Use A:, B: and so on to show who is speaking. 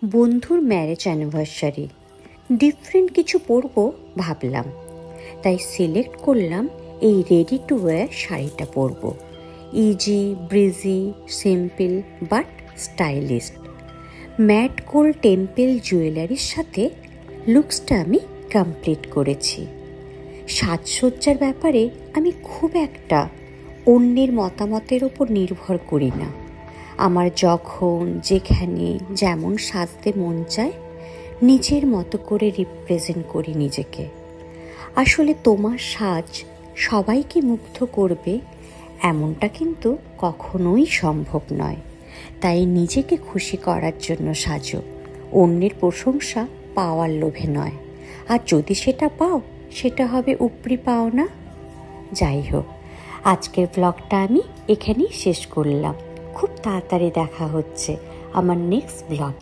A: বন্ধুর marriage anniversary, different কিছু পরবো ভাবলাম, তাই সিলেক্ট করলাম এই রেডি টু ওয়্যার শাড়িটা পরবো। Easy, breezy, simple but stylish. Matte gold temple জুয়েলারির সাথে লুকসটা আমি কমপ্লিট করেছি। সাজসজ্জার ব্যাপারে আমি খুব একটা অন্যের মতামতের ওপর নির্ভর করি না। আমার যখন যেখানে যেমন সাজতে মন চায় নিজের মতো করে রিপ্রেজেন্ট করি নিজেকে। আসলে তোমার সাজ সবাইকে মুগ্ধ করবে এমনটা কিন্তু কখনোই সম্ভব নয়। তাই নিজেকে খুশি করার জন্য সাজো, অন্যের প্রশংসা পাওয়ার লোভে নয়। আর যদি সেটা পাও সেটা হবে উপরি পাওনা। যাই হোক, আজকের ব্লগটা আমি এখানেই শেষ করলাম। খুব তাড়াতাড়ি দেখা হচ্ছে আমার নেক্সট ব্লগে।